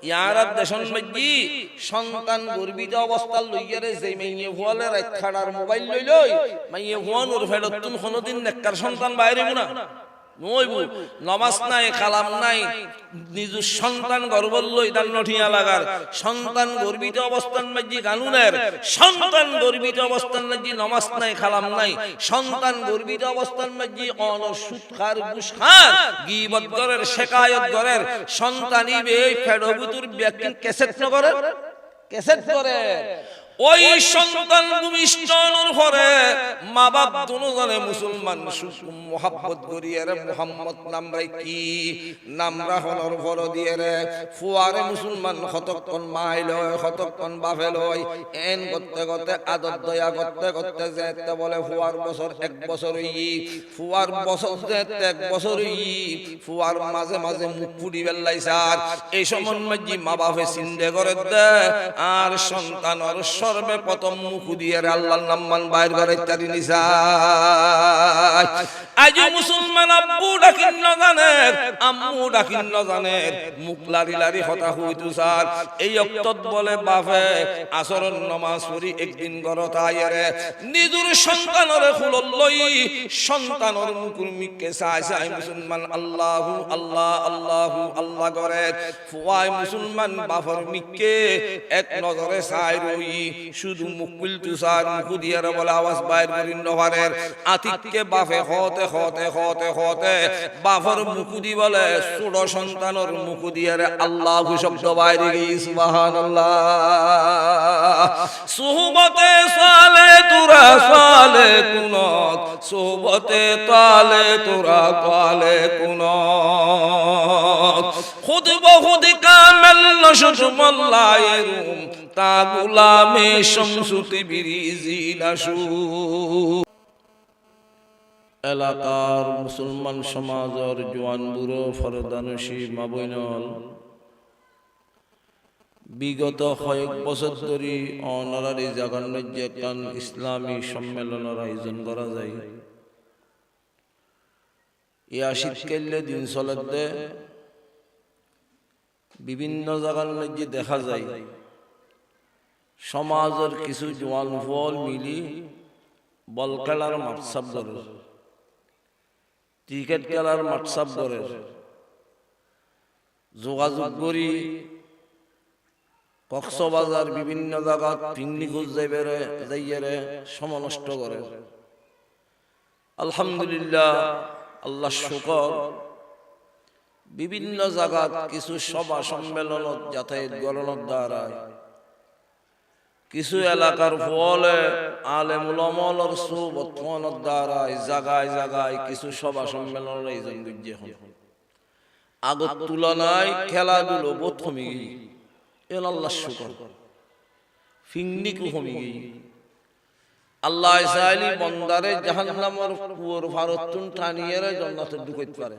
ইয়ারা দেশন মাঝি সন্তান গর্বিত অবস্থা লইয়ারে যে মাইয়ে ভুয়ালে রাত খাড়ার মোবাইল লইলই মাইয়ে ভুয়ানোর ফেরতুন কোনদিন নেককার সন্তান বাইরে না নইবু নামাজ নাই কালাম নাই নিজের সন্তান গর্বল লই দান নঠিয়া লাগার সন্তান গর্বিত অবস্থান মাঝি কানুনের সন্তান গর্বিত অবস্থান মাঝি নামাজ নাই কালাম নাই সন্তান গর্বিত অবস্থান মাঝি অনসুদ খার ঘুষ খার গীবত করের শিকায়ত করের সন্তানই বে ফেডবুতুর ব্যক্তি ক্যাসেট করে ক্যাসেট করে ওই সন্তান ভূমিষ্ঠর পরে মা বাপ দুজনে মুসলমান মোহাব্বত করিয়ে রে মুহাম্মদ নামরাই কি নামরা হলর ভর দিয়ে রে ফুয়ারে মুসলমান কতক্ষণ মাইল কতক্ষণ বাফে লয় এন করতে করতে আদর দয়া করতে করতে যেতে বলে ফুয়ার বছর 1 বছর হই ফুয়ার বছর যেতে 1 বছর হই ফুয়ার মাঝে মাঝে মুখ ফুটি বেলাই স্যার এই সময় মাঝি মা বাপে চিন্তা করে দে আর সন্তান আর সর্বে প্রথম মুখ দিয়ে আল্লাহর নাম মান বাইর করে তারি নিসা আজ মুসলমান আব্বু ডাকিন না জানে আম্মু ডাকিন না জানে মুখ লারি লারি হতা হইতু স্যার এই ওয়াক্তত বলে বাপে আসরের নামাজ পড়ি একদিন ঘরত আইরে নিজের সন্তানের খুলল লই সন্তানের মুখের মিকে চাই চাই মুসলমান আল্লাহু আল্লাহ আল্লাহু আল্লাহ করে ফুয়াই মুসলমান বাপর মিকে এক নজরে চাই রই শুধু মুকুল তুষার মুখ দিয়ে বলে আওয়াজ বাইর করিন নভারের আতিককে বাপে হতে হতে হতে হতে বাপর মুখ দি বলে ছোট সন্তানের মুখ দিয়ে আল্লাহু শব্দ বাইরে গই সুবহানাল্লাহ সুহবতে সালে তুরা সালে কুনত সুহবতে তালে তুরা কালে কুনত খুদ বহুদ কামেল নশুজ মোল্লায়েরুম তা গুলামে শামসুতি বিরিজি নাশু এলাকার মুসলমান সমাজের জওয়ান বুড়ো ফরদানশী মা বইনল বিগত কয়েক বছর ধরে অনারারি জাগানের যে কান ইসলামী সম্মেলনের আয়োজন করা যায় ইয়া শীতকালে দিন চলতে বিভিন্ন জায়গার মধ্যে দেখা যায় সমাজের কিছু জওয়ান ফল মিলি বল খেলার মাঠসাব করে ক্রিকেট খেলার মাঠসাব করে যোগাযোগ করি কক্সবাজার বিভিন্ন জায়গা পিকনিক যাইয়ে সময় নষ্ট করে আলহামদুলিল্লাহ আল্লাহ শুকর বিভিন্ন জায়গা কিছু সভা সম্মেলন যাতায়াত গণনার দ্বারা কিছু এলাকার ফলে আলেম উলামার সুবতমানের দ্বারা জায়গায় জায়গায় কিছু সভা সম্মেলন আয়োজন করছে এখন আগত তুলনায় খেলাধুলো বহুত কমে গেছে এন আল্লাহ শুকর ফিন্নিক কমে গেছে আল্লাহ চাইলে বন্দারে জাহান্নামের কুয়োর ভারতুন টানিয়ে জান্নাতে ঢুকাইতে পারে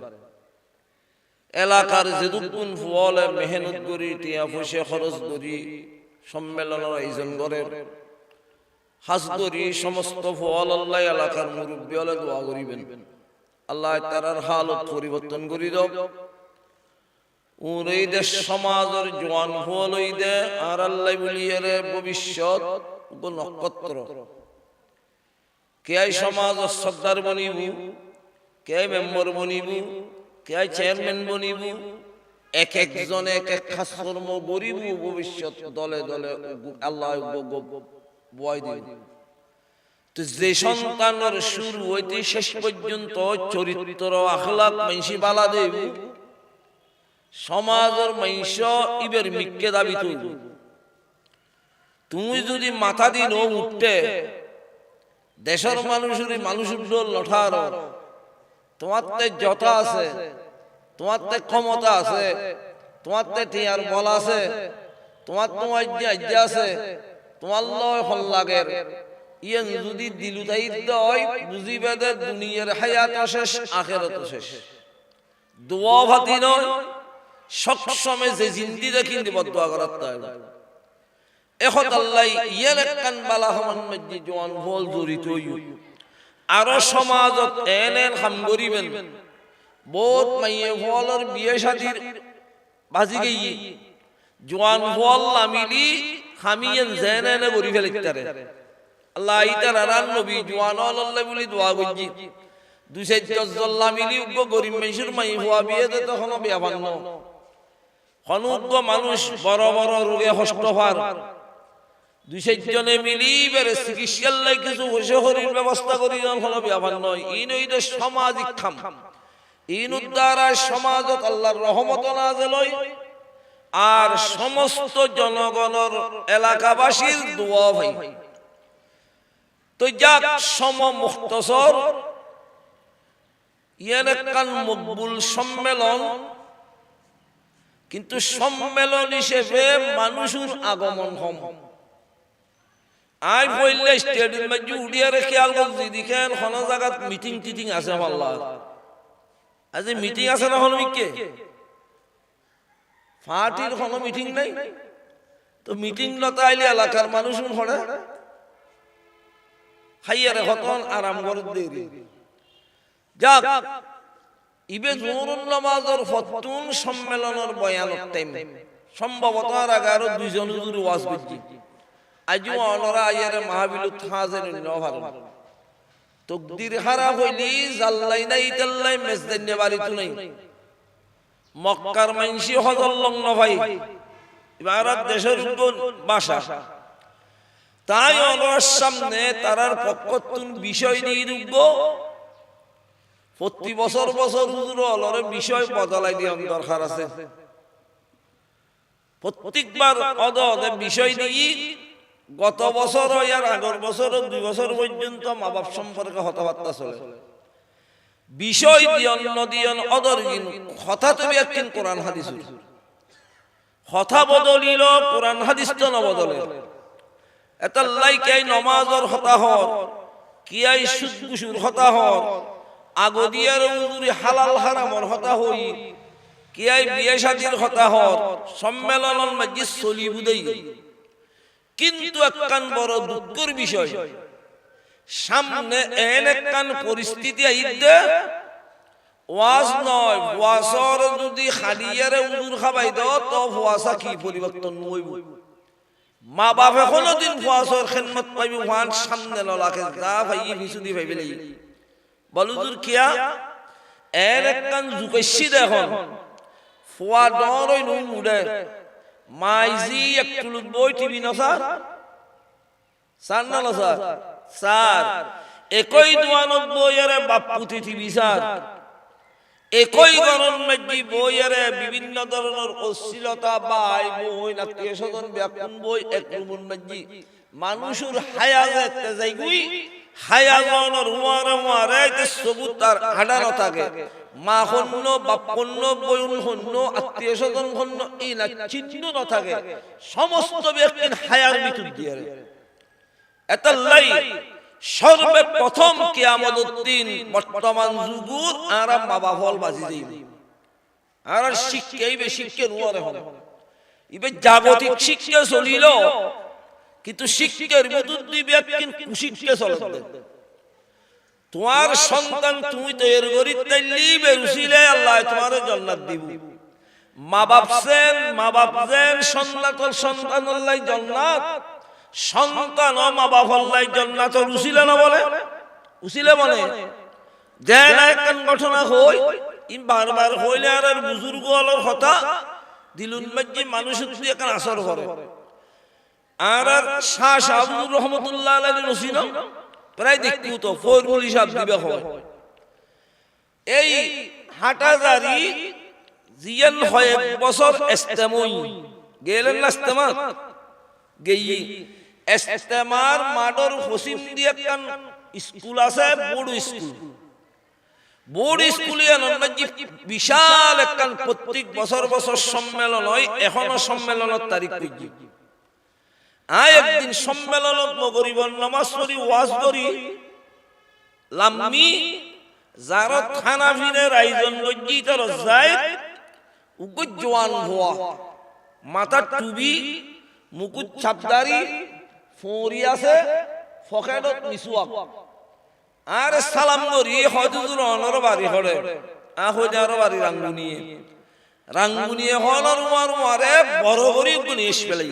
এলাকার যেদুকুন ফলে মেহনত করি টিয়া পয়সা খরচ করি সম্মেলনের আয়োজন করে হাজ করি সমস্ত ফল আল্লাহ এলাকার মুরব্বী হলে দোয়া করিবেন আল্লাহ তারার হালত পরিবর্তন করি দাও ওর এই দেশ সমাজের জওয়ান ফল ওই দে আর আল্লাহ বলিয়ে ভবিষ্যৎ নক্ষত্র কে সমাজের সর্দার বনিব কে মেম্বার বনিব কে চেয়ারম্যান বনিব এক একজনে এক এক খাস কর্ম গরিব ভবিষ্যৎ দলে দলে আল্লাহ বয় দিন তো যে সন্তানের শুরু হইতে শেষ পর্যন্ত চরিত্র আখলাক মাইনসি বালা দেব সমাজের মাইনস ইবের মিক্কে দাবি তুই তুমি যদি মাথা দিন উঠতে দেশের মানুষের মানুষের লঠার তোমার যথা আছে তোমার ক্ষমতা আছে তোমার টিয়ার বল আছে তোমার তোমার আছে তোমার লয় ফল লাগে ইয়ে যদি দিলু তাই দয় বুঝিবে দে দুনিয়ার হায়াত শেষ আখিরাত শেষ দোয়া ভাতি নয় সবসময় যে জিন্দি দেখি বদদোয়া করার তাই এখন আল্লাহ ইয়ের কান বালা হমান মধ্যে জওয়ান ফল জড়িত আরো সমাজত এনের হাম করিবেন বহুত মাইয়ে ফলর বিয়ে শাদির বাজি গেই জোয়ান হওয়াল্লা মিলি হামিয়েন জেনে গড়ি ফেলিতারে আল্লাহ ইতার আরান নবী জোয়ান হওয়াল্লা বলি দোয়া করছি দুই চারজল্লা মিলি উগ্র গরিব মানুষের মাই হওয়া বিয়ে দে তখন বিয়া ভাঙন অনুগ্র মানুষ বড় বড় রোগে হষ্ট হওয়ার দুই চারজনে মিলি বেড়ে চিকিৎসার লাই কিছু হইছে হরির ব্যবস্থা করি হলো বিয়া ভাঙন ইন ওইটা সামাজিক খাম ইন দ্বারা সমাজত আল্লাহর রহমত নাযিল হয় আর সমস্ত জনগণের এলাকাবাসীর দোয়া ভাই তো যাক সম মুখতসর ইয়ান কান মকবুল সম্মেলন কিন্তু সম্মেলন হিসেবে মানুষের আগমন হম আই বললে স্টেডিয়াম মধ্যে উড়িয়ে রেখে আলগো দেখেন কোন জায়গা মিটিং টিটিং আছে আল্লাহ আজ মিটিং আছে না হল মিকে পার্টির কোনো মিটিং নাই তো মিটিং লতা আইলে এলাকার মানুষ হড়ে খাইয়ারে হতন আরাম করে দেরি যাক ইবে জোহরুল নামাজের ফতুন সম্মেলনের বয়ানের টাইম সম্ভবত আর আগে আরো দুইজন হুজুর ওয়াজ করছি আজও অনরা আইয়ারে মাহবিলু হাজির নভার তকদির খারাপ হইলি জাল্লাই নাই তাল্লাই মেজদান্নে বাড়ি তো নাই মক্কার মাইনসি হজর লগ্ন ভাই ভারত দেশের বাসা তাই অনর সামনে তারার পক্ষতুন বিষয় নিয়ে রুব প্রতি বছর বছর হুজুর অলরে বিষয় বদলাই দিয়ে দরকার আছে প্রত্যেকবার অদে বিষয় নিয়ে গত বছর আর আগের বছর 2 বছর পর্যন্ত মা বাপ সম্পর্কে কথাবার্তা চলে বিষয় দিয়ন নদিয়ন অদর কথা তুমি একদিন কোরআন হাদিস কথা বদলিল কোরআন হাদিস তো না বদলে এতাল্লাই কে নমাজর হতা হর কিয়াই সুদগুসুর হতা হর আগদিয়ার উজুরি হালাল হারামর হতা হই কিয়াই বিয়ে শাদীর হতা হর সম্মেলনের মজলিস চলিবুদেই কিন্তু একখান বড় দুঃখের বিষয় সামনে একখান পরিস্থিতি আইতে ওয়াজ নয় ওয়াজর যদি খালিয়ারে উজুর খাবাই দাও তো ওয়াজা কি পরিবর্তন হইব মা বাপ এখনো দিন ওয়াজর খিদমত পাইব ওয়ান সামনে ললাকে যা ভাই ভিসুদি ভাইবে লাগি বলুজুর কিয়া একখান জুকাইছি দেখুন ফুয়া ডর হই নুন উড়ে মাইজি একটু বই টিভি না স্যার না স্যার স্যার একই 92 এর বাপুতি টিভি স্যার একই গরম মধ্যে বইয়েরে বিভিন্ন ধরনের অশ্লীলতা বাই বই আত্মীয় স্বজন ব্যাকুন বই এক রুমের মধ্যে মানুষের হায়া যেতে যাইগুই হায়া গনের উমারে তে সবুত তার আডানো থাকে মা হন্ন বাপ হন্ন বইন হন্ন আত্মীয় স্বজন হন্ন এই না চিহ্ন না থাকে সমস্ত ব্যক্তির হায়ার ভিতর দিয়ে এতলাই সর্বপ্রথম কিয়ামতের দিন বর্তমান যুগের আর মা বাপ হল বাজি যাইবে আর শিক্ষাই বেশি শিক্ষা নুয়ারে হবে ইবে জাগতিক শিক্ষা চলিল কিন্তু শিক্ষার ভিতর দুই ব্যক্তি কুশিক্ষা চলতে তোমার সন্তান তুমি তৈরি করি তাইলি বেরুছিলে আল্লাহ তোমার জান্নাত দিব মা বাপ যেন সন্তান আল্লাহ জান্নাত সন্তান ও মা বাপ আল্লাহ জান্নাত রুছিলে না বলে উছিলে বলে দেন একখান ঘটনা হই ইন বারবার হইলে আর বুজুর্গ হলোর কথা দিলুন মধ্যে মানুষের তুই একখান আসর করে আর শাহ শাহুর রহমতুল্লাহ আলাইহি রসিনা প্রায় দেখতেও তো ফরমুল হিসাব দিবে হয় এই হাটাজারি জিয়ান হয় এক বছর ইস্তেমই গেলেন না ইস্তেমা গেই ইস্তেমার মাডর হোসিম দিয়ে একখান স্কুল আছে বোর্ড স্কুলে নন্নাজি বিশাল একখান প্রত্যেক বছর বছর সম্মেলন হয় এখনো সম্মেলনের তারিখ কইজি একদিন সম্মেলনত নগরীবন নামাজ পড়ি ওয়াজ করি লাম্মি যারা খানা ফিনের আয়োজন করছি তার যায় উগ্র জওয়ান হওয়া মাথার টুবি মুকুট ছাপদারি ফোঁরি আছে ফকেটত মিসুয়াক আর সালাম করি হজুর অনর বাড়ি হরে হইদার বাড়ি রাঙ্গুনিয়ে রাঙ্গুনিয়ে হলার মারে বড় করে গণেশ পেলাই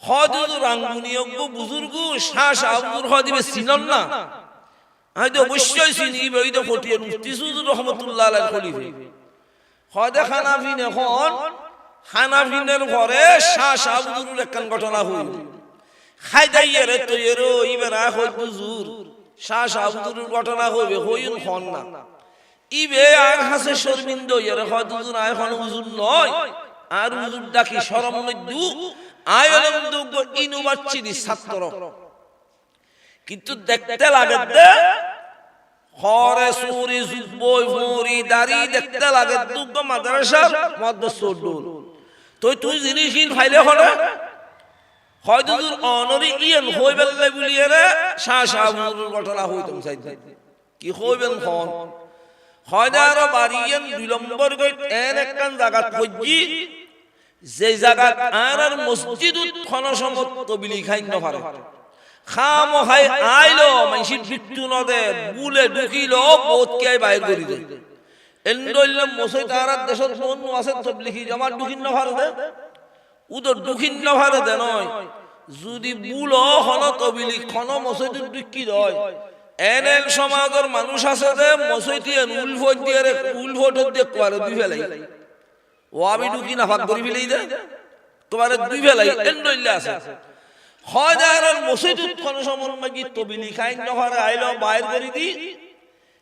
হজুর রাঙ্গুনিয়ে বুজুর্গ শাহ আব্দুর হদিবে চিনন না হয়তো অবশ্যই চিনিবে ওই তো ফটিয়ে মুফতি সুজুর রহমতুল্লাহ আলাইহি খলিফা হদে হানাফিন এখন হানাফিনের ঘরে শাহ আব্দুর একখান ঘটনা হইল খাইদাইয়ে রে তো এরো ইবেরা হই হুজুর শাহ আব্দুর ঘটনা হইবে হইন হন না ইবে আর হাসে শর্মিন্দ এর হুজুর আয় হন হুজুর নয় আর হুজুর ডাকি শরম নদু আয়লম দুগ ইনু বাচ্চিনি ছাত্র কিন্তু দেখতে লাগে দে হরে সুরি জুবই ফুরি দাড়ি দেখতে লাগে দুগ মাদ্রাসার মধ্যে সদুল তুই জিনিসিন ফাইলে হলে হয়তো অনরি ইয়েন হইবেন বলিয়ে রে শাহ আব্দুর ঘটনা হইতাম চাইতে কি হইবেন হন হয়তো আরো বাড়িয়েন 2 নম্বর গেট এর একখান জায়গা খুঁজি যে জায়গা আর মসজিদুত খনসমত তবিলি খাই না পারে খাম হাই আইলো মাইসি বিট্টু নদে বুলে ঢুকিলো বহুত কে বাইর করি দে এন্ডইলে মসজিদ আর দেশত কোন আছে তবলিগি জামাত ঢুকিন না পারে দে উদ ঢুকিন না পারে দে নয় যদি বুল হন তবিলি খন মসজিদ ঢুকি দয় এনএল সমাজের মানুষ আছে যে মসজিদে উলফট দিয়ে উলফট দিয়ে করে দুই ফেলাই ও আমি ঢুকি না ভাগ করি ফেলেই দে তোমার দুই ফেলাই এন্ডইলে আছে হাজার মসজিদুত কোন সময় মাগি তবিলি খাই নহরে আইলো বাইর করি দি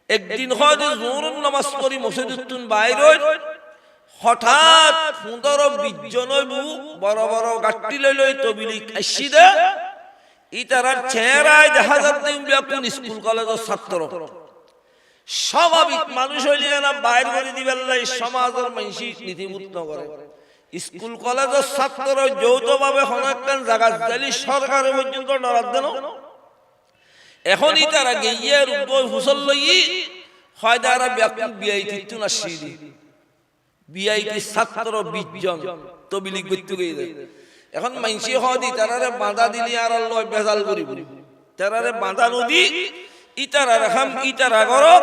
একদিন হয়তো জোহরের নামাজ পড়ি মসজিদুতুন বাইর হই হঠাৎ 15-20 জন বড় বড় গাট্টি লই তবিলি খাইছি দে ইতারার চেহারায় দেখা যাচ্ছে কোন স্কুল কলেজের ছাত্র স্বাভাবিক মানুষ হইলে না বাইর করে দিবেন লাই সমাজের মানসি নীতিমূত করে স্কুল কলেজের ছাত্র যৌথভাবে অনেকখান জায়গা দিলি সরকারের পর্যন্ত ডরার দেন এখনই তারা গিয়ে রূপই হুসল লই হয় তারা বিআইটি তুনা সিডি বিআইটি ছাত্র 20 জন তবিলিগ বইতে গিয়ে এখন মাইনসি হদি তারারে বাঁধা দিলি আর লয় বেজাল করিব তারারে বাঁধা নদী ইতারা রাখাম ইতারা করো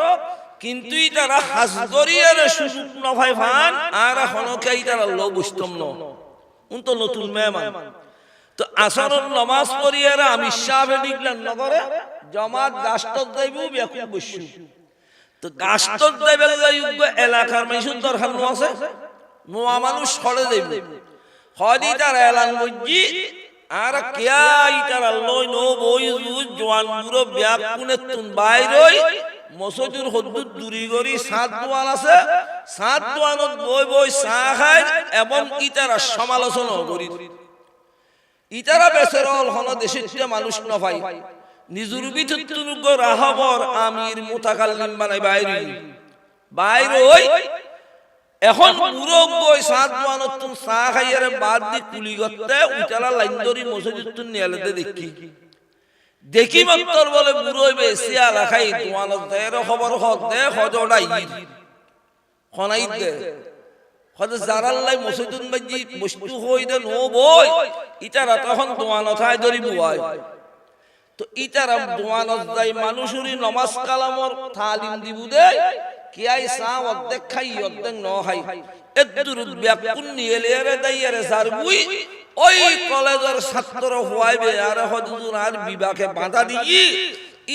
কিন্তু ইতারা হাজ করিয়ারে সুযোগ নভাই ভান আর হনকে ইতারা লো বুঝতম ন উন তো নতুন মেহমান তো আসরের নামাজ পড়িয়ারে আমি সাহেব নিকলেন নগরে জামাত গাস্তত যাইবো বেকুল বসু তো গাস্তত যাইবে যাইব এলাকার মাইসুর দরকার ন আছে নোয়া মানুষ ছড়ে যাইব হদি তারা এলান বুঝি আর কিয়া ইতারা লই নো বই জওয়ান বুড়ো ব্যাগ কুনে তুন বাইরই মসজিদের হদ্দুত দূরি গরি 7 দোয়ান আছে 7 দোয়ানত বই বই চা খায় এবং ইতারা সমালোচনা করি ইতারা বেচেরল হন দেশে মানুষ ন পাই নিজুর বিতুতুনুগ রাহবর আমির মুতাকাল্লিম বানাই বাইরই এখন পুরো বই 7 দোয়ানত তুন চা খাইয়ারে বাদ দি কুলি করতে উতালা লাইন ধরি মসজিদতুন নিয়ালেতে দেখি মাত্র বলে বুড়োই বেশিয়া রাখাই দোয়ানত দেয় খবর হক দে হজড়াই খনাই দে হজ জারাল্লাই মসজিদুন বাজি বস্তু হই দে নো বই ইতারা তখন দোয়ানত হাই ধরি বুয়াই তো ইতারা দোয়ানত যাই মানুষুরি নমাজ কালামর তালিম দিবু দে কিয়াই সা অর্ধেক খাই অর্ধেক ন খাই এদুর ব্যাকুন নিয়েলে দাইয়ারে সারবুই ওই কলেজের ছাত্র হওয়াইবে আর হজুর আর বিবাকে বাধা দিই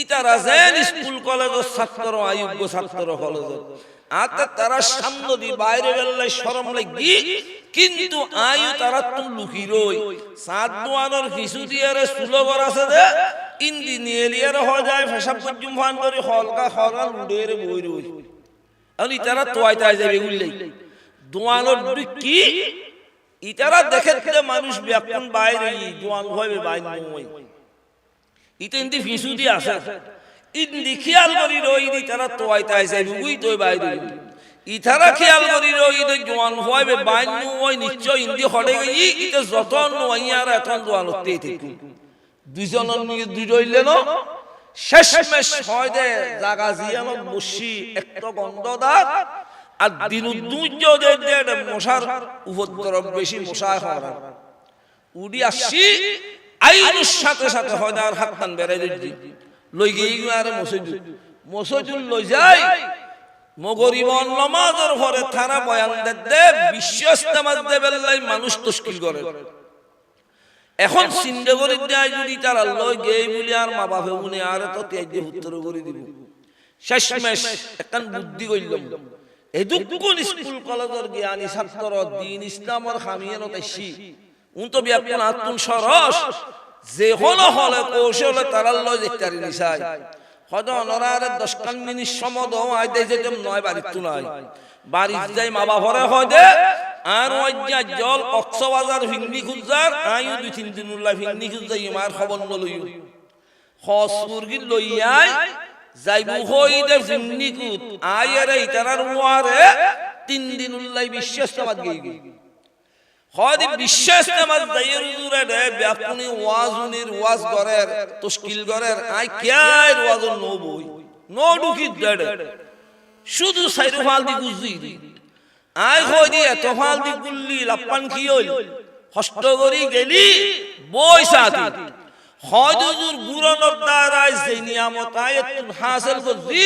ইতারা যেন স্কুল কলেজের ছাত্র আয়োগ্য ছাত্র কলেজ আতে তারা সামনে দি বাইরে গেলে শরম লাগি কিন্তু আয়ু তারা তো লুকি রই 7 দোয়ানোর কিছু দিয়ারে সুলগর আছে দে ইন্দি নিয়েলিয়ারে হয় যায় ফেসাব পর্যন্ত ফান করে হলকা হরাল উড়ের বই রই আমি তারা তোয়াইতাই যাবে উল্লেই দোয়ানোর কি ইতারা দেখে মানুষ ব্যাকুন বাইরে দোয়ান হইবে বাইন নই ইতে ইন্দি ফিসু দি আছে ইন্দি খেয়াল করি রই দি তারা তোয়াইতাই যাবে উই তোই বাইরে ইতারা খেয়াল করি রই দি দোয়ান হইবে বাইন নই নিশ্চয় ইন্দি হড়ে গই ইতে যতন নইয়ার এখন দোয়ান হতে থেকে দুইজনের নিয়ে দুই রইলে ন শেষমেশ হয় দে জায়গা জিয়ানত বসি একটা গন্ধদার আর দিন দুইজ দে দে মশার উপদ্রব বেশি মশা হয় উডি আসি আইনুর সাথে সাথে হয় আর হাতখান বেড়ে দি লই গিয়ে আর মসজিদ লই যাই মগরিবন নামাজের পরে থানা বয়ান দে বিশ্বাস দেবেলাই মানুষ তশকিল করে এখন চিন্তা করে দেয় যদি তারা লয় গেই বলি আর মা বাপে উনি আর তো তেজ উত্তর করে দিব শেষমেশ একখান বুদ্ধি করলাম এই দুঃখ স্কুল কলেজের জ্ঞানী ছাত্র দিন ইসলামের খামিয়ানো তাইছি উন তো বিয়াকুন আতুন সরস যে হলো হলে কৌশলে তারা লয় যেতারি নিছাই হয়তো অনরারে 10 মিনিট সময় দাও আই দেই যে নয় বাড়িতে নয় বাড়ি যাই মা বাপরে হয় দে আর ওইয়া জল কক্সবাজার ফিংনি খুঁজার আইও 2-3 দিন উল্লা ফিংনি খুঁজাই মার খবর নলইও হসপুরগি লইয়াই যাইবু হই দে ফিংনি কুত আইরে ইতারার ওয়ারে 3 দিন উল্লাই বিশ্বাস নামাজ গই হদি বিশ্বাস নামাজ দাইয়ের হুজুরে দে ব্যাপুনি ওয়াজুনির ওয়াজ করের তশকিল করের আই কিয়াই ওয়াজ নো বই নো ঢুকি দেড়ে শুধু সাইরু ফাল দি গুজি আই কই দি এত ফাল দি গুল্লি লাপান কি হইল হস্ত করি গেলি বই সাথী হদি হুজুর বুরানোর দ্বারাই যে নিয়ামত আয়াত হাসিল করছি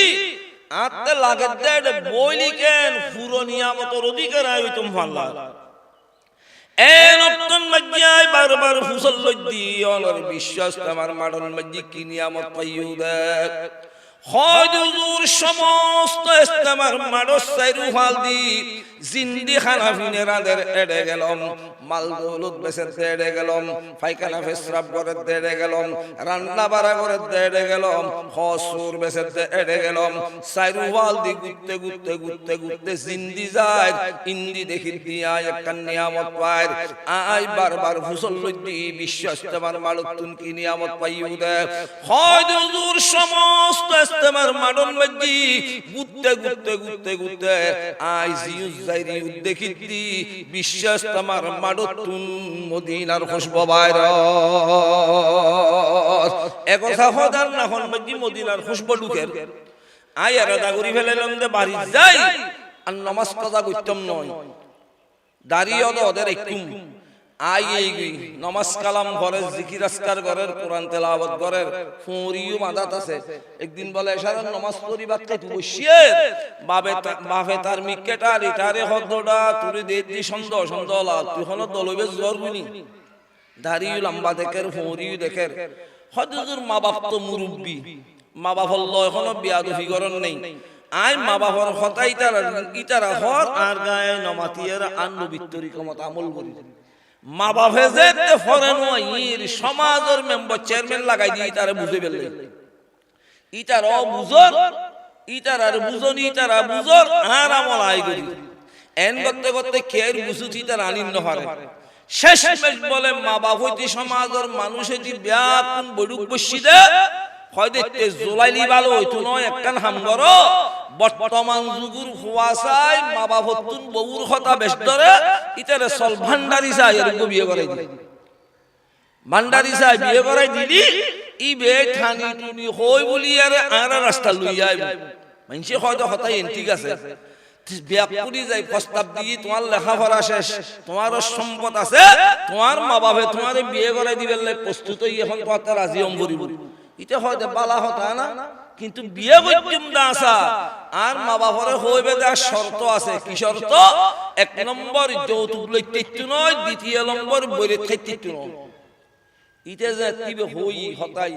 আতে লাগে দেড়ে বইলি কেন পুরো নিয়ামতের অধিকার আই তুমি ফাল্লা নতুন মজ্জায় বারবার ফুসল লজ্জি অনর বিশ্বাস তোমার মাডন মজ্জি কি নিয়ামত পাইও দেখ হজুর সমস্ত ইসলামের মাডস সাইরু ফাল দি জিন্দি খানা ফিনেরাদের এড়ে গেলাম মাল দৌলত বেসের এড়ে গেলাম পায়খানা ফেসরাব করে এড়ে গেলাম রান্না বাড়া করে এড়ে গেলাম হসুর বেসের এড়ে গেলাম সাইরু ফাল দি গুতে গুতে গুতে গুতে জিন্দি যায় ইন্দি দেখি দিয়া একটা নিয়ামত পায় আই বারবার ফুসল লজ্জি বিশ্বাস তোমার মালক তুন কি নিয়ামত পাইও দেখ হজুর সমস্ত তোমার মাডন মজ্জি গুতে গুতে গুতে গুতে আই জিউ জাইরি দেখিতি বিশ্বাস তোমার মাডতুন মদিনার খুশবু বাইর একথা হদার না হন মজ্জি মদিনার খুশবু ঢুকের আই আর দাগুরি ফেলাইলাম যে বাড়ি যাই আর নামাজ কাজা করতাম নয় দাঁড়িয়ে ওদের একটু আই এই নামাজ কালাম ঘরের জিকির আজকার ঘরের কোরআন তেলাওয়াত ঘরের ফুরিও মাদাত আছে একদিন বলে এশারা নামাজ পড়ি বাদ খাই তুই বসিয়ে বাপে তার মিক্কেটা রিটারে হদডা তুই দেদি সন্দেহ সন্দেহলা তুই হলো দলবে জোর গুনি দাঁড়িয়ে লম্বা দেখের ফুরিও দেখের হজুর মা বাপ তো মুরব্বি মা বাপ হল্লো এখনো বিয়াদফি করন নেই আই মা বাবার কথা ইতারা হর আর গায়ে নমাতিয়ের আর নবীর তরিকমত আমল করি মা বাপে যে ফরেন ওইর সমাজের মেম্বার চেয়ারম্যান লাগাই দিয়ে তারা বুঝে ফেললে ইটার অবুঝর ইটার আর বুঝনি ইটারা বুঝর আর আমল আই করি এন করতে করতে কের বুঝুতি তার আনিন নহরে শেষমেশ বলে মা বাপ হইতে সমাজের মানুষ হইতে ব্যাকুন বড়ুক বসি দে হয় দেখতে জোলাইলি ভালো হইতো নয় একখান হামগর বর্তমান যুগুর হুয়াশায় মা বাপ হতুন বউর কথা বেশ ধরে ইতারে সল ভান্ডারি চাই এরকম বিয়ে করাই দিলি ভান্ডারি চাই বিয়ে করাই দিলি ই বে ঠানি টুনি হই বলি আর রাস্তা লই আইব মানুষে হয়তো হতাই ঠিক আছে ব্যাকুড়ি যাই প্রস্তাব দিয়ে তোমার লেখাপড়া শেষ তোমার সম্পদ আছে তোমার মা বাপে তোমার বিয়ে করাই দিবে প্রস্তুত এখন তোমার রাজি অম করিব এটা হয়তো বালা হতা না কিন্তু বিয়ে করতুম না আসা আর মা বাপরে হইবে দেওয়ার শর্ত আছে কি শর্ত 1 নম্বর যৌতুক লইতে নয় 2 নম্বর বইরে খাইতে নয় ইতে যে তিবে হই হতাই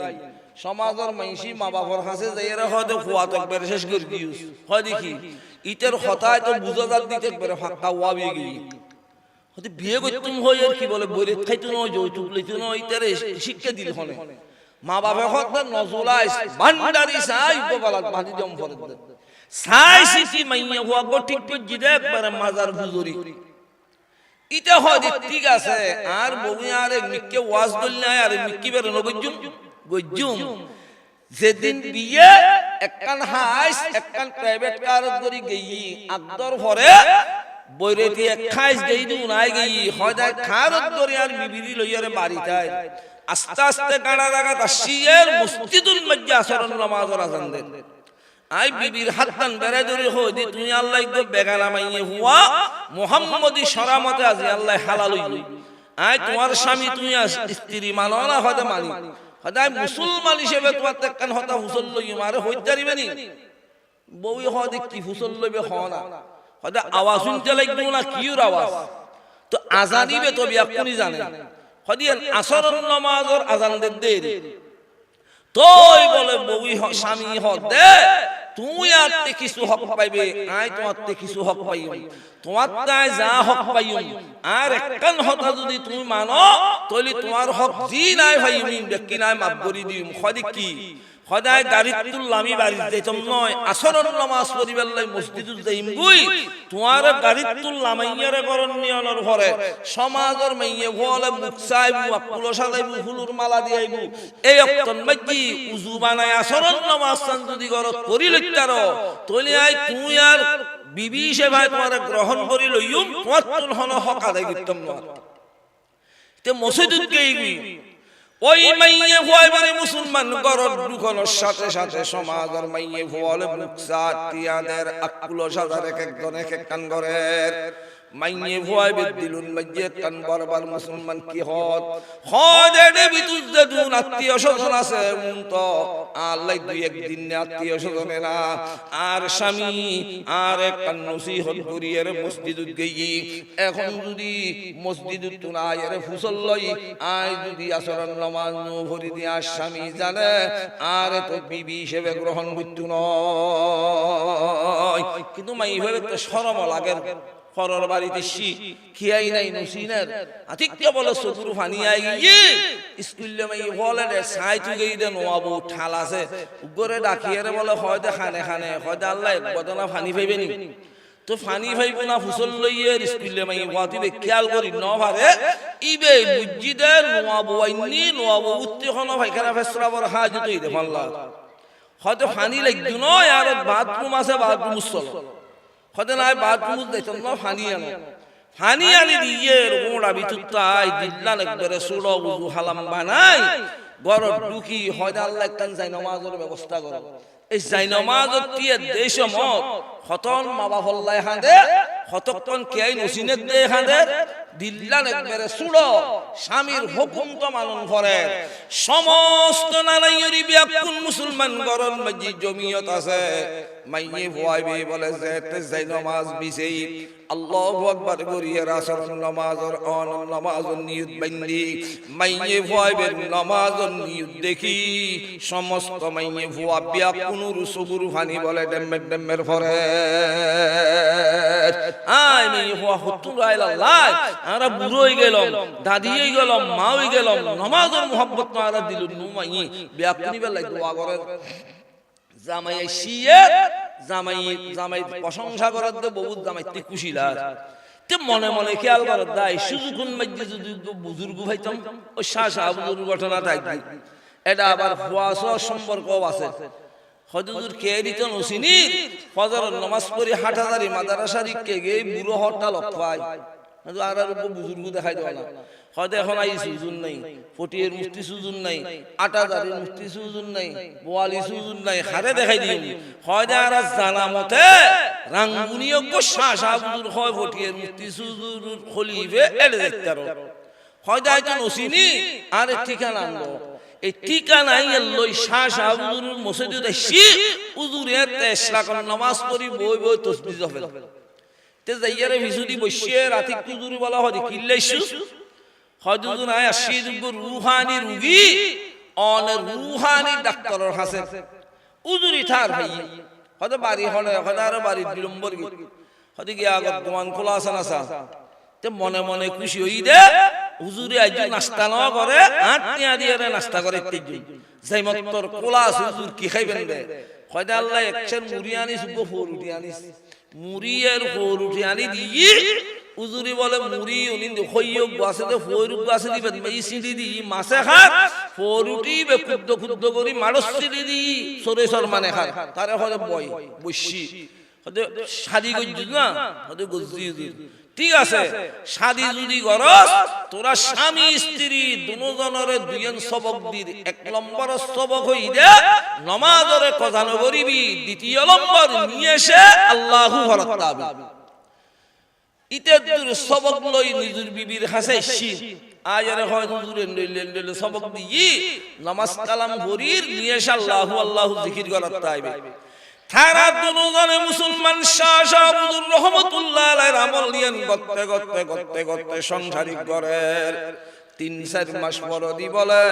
সমাজের মাইসি মা বাপর কাছে যাইরা হয়তো ফুয়াত একবার শেষ করে দিউস হয় দেখি ইতের হতায় তো বুঝাদার দিতে একবার ফাঁকা ওয়াবি গই হতে বিয়ে করতুম হই আর কি বলে বইরে খাইতে নয় যৌতুক লইতে নয় ইতারে শিক্ষা দিল হনে মা বাবা হত নজুলাইস ভান্ডারি সাই গোপালাক বাঁধি জম ফরে সাই সিটি মাইয়া হুয়া গো ঠিক ঠিক জিদে একবার মাজার হুজুরি ইটা হয় ঠিক আছে আর বগি আর মিক্কে ওয়াজ দল নাই আর মিক্কি বের নগজুম গজুম যেদিন বিয়ে একখান হাইস একখান প্রাইভেট কার করি গই আকদর ফরে বইরেতি এক খাইস গই দু নাই গই হয় দা খার দরি আর বিবিরি লইয়ারে বাড়িতায় আস্তে আস্তে গাড়া লাগা তাসিয়ের মসজিদুল মজ্জা আসরন নামাজের আযান দেন আই বিবির হাতখান বেড়ে ধরে হই দি তুমি আল্লাহ তো বেগানা মাইয়ে হুয়া মুহাম্মদি শরামতে আজি আল্লাহ হালাল হই আই তোমার স্বামী তুমি স্ত্রী মানো না হতে মানি হদাই মুসলমান হিসেবে তোমার তেকান হতা হুসল লই মারে হইতারিবে নি বউই হদে কি ফুসল লইবে হনা হদে আওয়াজ শুনতে লাগবে না কিউর আওয়াজ তো আজানিবে তো বিয়াকুনি জানে হদিয়ান আসরের নামাজের আজান দেরি তোই বলে বউই স্বামী হদে তুই আর তে কিছু হক পাইবে আই তোমার তে কিছু হক পাইও তোমার তাই যা হক পাইও আর একখান হতা যদি তুমি মানো তাহলে তোমার হক জি নাই ভাইমিন ব্যক্তি নাই মাফ করে দিম খদি কি খদায় গারিতুল লামি বাড়ি যাইতাম নয় আসরের নামাজ পড়িবার লাই মসজিদে যাইম গুই তোমার গারিতুল লামাইয়ারে করন নিয়নের ঘরে সমাজের মাইয়ে বলে মুখ চাইবু আকুল সাজাইবু ফুলুর মালা দিয়াইবু এই অক্তন মাঝি উজু বানায় আসরের নামাজ সান যদি করত করি লইতার তলি আই তুই আর বিবি সেবায় তোমার গ্রহণ করি লইম তোমার তুল হন হক আদায় করতাম না তে মসজিদে গেই ওই মাইয়ে ভয় মানে মুসলমান গরর দুখনের সাথে সাথে সমাজের মাইয়ে ভয় মুকসা তিয়াদের আকুল সাজার এক একজন এক এক কান ঘরের মাইয়ে ভয় বেদিলুন মাইয়ে কান বারবার মুসলমান কি হত হদে বিতুজ দুন আত্মীয় স্বজন আছে তো আল্লাহ দুই একদিন আত্মীয় স্বজনেরা আর স্বামী আর এক কান নসিহত করিয়ে মসজিদে গই এখন যদি মসজিদে তুনায়ের ফুসল লই আই যদি আসরের নামাজ নো ভরি দিয়া স্বামী জানে আর তো বিবি হিসেবে গ্রহণ করত নয় কিন্তু মাই ভাবে তো শরম লাগে ফরর বাড়িতে শি খিয়াই নাই নসিনের আতিক্য বলে চতুর ফানি আই গিয়ে স্কুলে মাই বলে রে সাই তুগেই দে নোয়াবো ঠাল আছে উগরে ডাকিয়ে বলে হয়তো খানে খানে হয়তো আল্লাহ বদনা ফানি পাইবে নি তো ফানি ভাইব না ফুসল লইয়ে স্কুলে মাই ওয়াতিবে খেয়াল করি ন ভারে ইবে বুজিদে নোয়াবো আইনি নোয়াবো উত্তেখনো ভাইখানা ফেসরাবর হাজত ইদে ফাল্লা হয়তো ফানি লাগতো নয় আর বাথরুম আছে বাথরুম চল হতে নাই বাথরুম দেখতাম না ফানি আনি দিয়ে গোড়া বিতুতাই দিল্লা একবারে সুড়ো উজু হালাম বানাই গরর ঢুকি হয়তো আল্লাহ একখান যাই নামাজের ব্যবস্থা করো এই যাই নামাজত দিয়ে দেশ মত হতন মা বাপল্লাই হাঁদে হতক্ষণ কে নসিনের দে হাঁদে দিল্লান একবারে সুড়ো স্বামীর হুকুম তো মানন করে সমস্ত নানাইরি বিয়াকুন মুসলমান গরন মসজিদ জমিয়ত আছে মাইয়ে ভয়বে বলে যে যাই নামাজ বিছেই আল্লাহু আকবার করিয়ে রাসূল নামাজের অন নামাজের নিয়ত বান্ধি মাইয়ে ভয়বে নামাজের নিয়ত দেখি সমস্ত মাইয়ে ভুয়া বিয়াকুন রসুগুরু ফানি বলে ডেমের ফরে আই মাইয়ে ভুয়া হুতুর আইলাল্লাহ আমরা বুড়ো হয়ে গেলাম দাদি হয়ে গেলাম মা হয়ে গেলাম নামাজের মোহাব্বত না আর দিল নুমাই বিয়াকুনি বেলা দোয়া করে জামাই শিয়ে জামাই প্রশংসা করার দে বহুত জামাইতে খুশি লাগ তে মনে মনে খেয়াল করে দাই সুজুকুন মধ্যে যদি বুজুর্গ ভাইতাম ওই শাহ বুজুর্গ ঘটনা থাকবে এটা আবার ফুয়াস সম্পর্ক আছে হজুর কে দিত নসিনি ফজরের নামাজ পড়ি হাটহাজারি মাদ্রাসারি কে গে বুড়ো হট্টা লক্ষ্য পায় আর বুজুর্গ দেখাই দেওয়া না হয়তো এখন আই সুজুন নাই ফটিয়ের মুফতি সুজুন নাই আটাদারের মুফতি সুজুন নাই বোয়ালি সুজুন নাই হারে দেখাই দিই হয়তো আর জানা মতে রাঙ্গুনিও শাহ বুজুর হয় ফটিয়ের মুফতি সুজুর খলিফে এলে দেখতে আরো হয়তো আইতো নসিনি আর ঠিকানা আনলো এই ঠিকানাই লই শাহ বুজুর মসজিদে দেখি উজুরে তেসরা কোন নামাজ পড়ি বই বই তসবিহ হবে তে যাইয়ারে ভিজুদি বসিয়ে রাতি কুজুরি বলা হয় কিল্লাইছু হজুর নাই আসিদুগ রুহানি রুগী অন রুহানি ডাক্তারের হাসে উজুরি থার ভাই হয়তো বাড়ি হলে হয়তো আরো বাড়ি বিলম্বর হয়তো গিয়ে আগত দোকান খোলা আছে না সা তে মনে মনে খুশি হই দে হুজুরে আজ নাস্তা না করে আটনিয়া দিয়ে নাস্তা করে তিনজন যাই মতর কোলা হুজুর কি খাইবেন রে হয়তো আল্লাহ একশন মুড়ি আনিস ফোর উঠি আনিস মুড়িয়ের ফোর উঠি আনি দিয়ে উজুরি বলে মুড়ি উনি খইয়ক বাসে তো ফোরুক বাসে দিবেন এই সিঁড়ি দি মাছে খাত ফোরুটি বে ক্ষুদ্র করি মাড়স সিঁড়ি দি সরেসর মানে খাত তারে হলে বই বসি হতে শাদি গজ্জি না হতে গজ্জি ঠিক আছে শাদি যদি করস তোরা স্বামী স্ত্রী দুজনের দুইজন সবক দি এক নম্বর সবক হই দে নামাজরে কজানো করিবি দ্বিতীয় নম্বর নিয়ে এসে আল্লাহু হরতাবি ইতে সবক লই নিজের বিবির হাসে শি আয়ারে হয় হুজুরে লেলে সবক দি নামাজ কালাম ভরির নিয়ে এসে আল্লাহু জিকির করাতে আইবে তারা দুজনে মুসলমান শাহ শাহাবুদুর রহমতুল্লাহ আলাইহির আমল নিয়ে করতে সংসারিক ঘরের 3-4 মাস পরদি বলে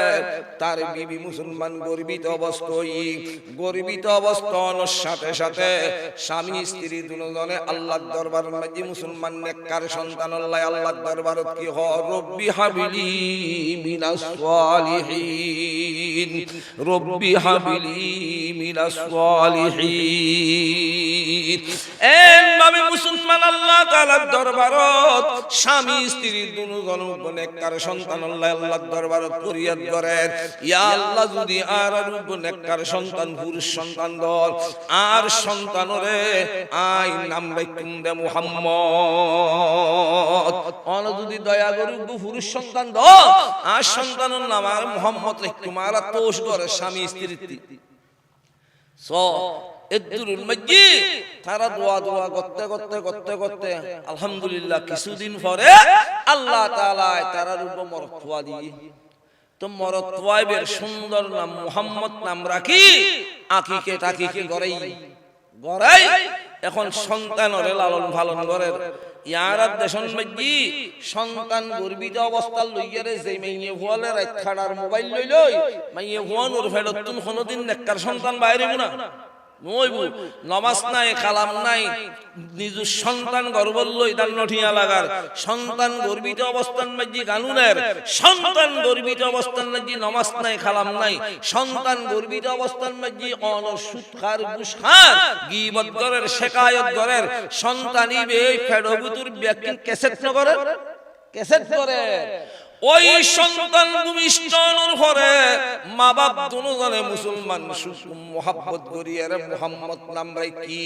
তার বিবি মুসলমান গর্বিত অবস্থার সাথে সাথে স্বামী স্ত্রী দুজনে আল্লাহর দরবার মাঝে মুসলমান নেককার সন্তান আল্লাহর দরবারত কি হ রব্বি হাবিলি মিনাস সালিহিন রব্বি হাবিলি মিনাস সালিহিন এভাবে মুসলমান আল্লাহ তাআলার দরবারত স্বামী স্ত্রী দুজন নেককার সন্তান আল্লাহর দরবারত ফরিয়াদ করেন ইয়া আল্লাহ যদি আর নেককার সন্তান পুরুষ সন্তান দল আর সন্তানরে আই নাম রাখুন দে মুহাম্মদ অন যদি দয়া করি পুরুষ সন্তান দল আর সন্তানের নাম আর মুহাম্মদ রাখুন আর তোষ করে স্বামী স্ত্রী সো এদুরুল মসজিদ তারা দোয়া করতে আলহামদুলিল্লাহ কিছুদিন পরে আল্লাহ তাআলা তারার উপর মরতওয়া দিয়ে তো মরতওয়াইবের সুন্দর নাম মুহাম্মদ নাম রাখি আকিকে তাকিকে গড়াই এখন সন্তানরে লালন পালন করেন ইয়ারার দেশন মধ্যে সন্তান গর্বিত অবস্থা লইয়ারে যে মাইয়ে হুয়ালে রাত খাড়ার মোবাইল লই মাইয়ে হুয়ানোর ফেরতুন কোনদিন নেককার সন্তান বাইরে না নইবু নামাজ নাই কালাম নাই নিজের সন্তান গর্বল লই দান নঠিয়া লাগার সন্তান গর্বিত অবস্থান মাঝি কানুনের সন্তান গর্বিত অবস্থান মাঝি নামাজ নাই কালাম নাই সন্তান গর্বিত অবস্থান মাঝি অনসুৎখার গুসখার গীবত করের শিকায়ত করের সন্তানই বে ফেডবুতুর ব্যক্তি ক্যাসেট করে ওই সন্তান ভূমিষ্ঠর পরে মা বাপ দুজনে মুসলমান মোহাব্বত করিয়ে রে মুহাম্মদ নাম রাখি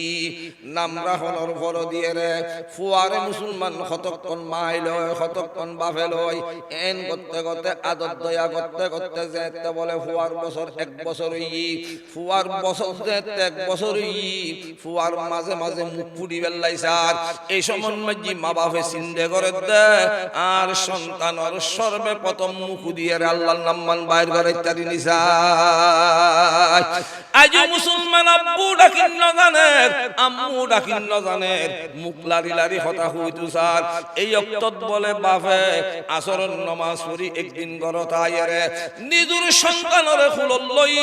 নাম রাখনের পর দিয়ে রে ফুয়ারে মুসলমান কতক্ষণ মাই লয় কতক্ষণ বাপে লয় এন করতে আদর দয়া করতে যেতে বলে ফুয়ার বছর 1 বছর হই ফুয়ার বছর যেতে 1 বছর হই ফুয়ার মাঝে মাঝে মুখ ফুটি বেলাইছার এই সময় মাঝি মা বাপে চিন্তা করে দে আর সন্তানর সর্বে প্রথম মুখ দিয়ে আল্লাহর নাম মান বাইর করে তারি নিসাই আজ মুসলমান আব্বু ডাকিন না জানে আম্মু ডাকিন না জানে মুখ লারি হতা হইতু স্যার এই ওয়াক্তত বলে বাপে আসরের নামাজ পড়ি একদিন ঘরত আইরে নিজুর সন্তানরে খুলল লই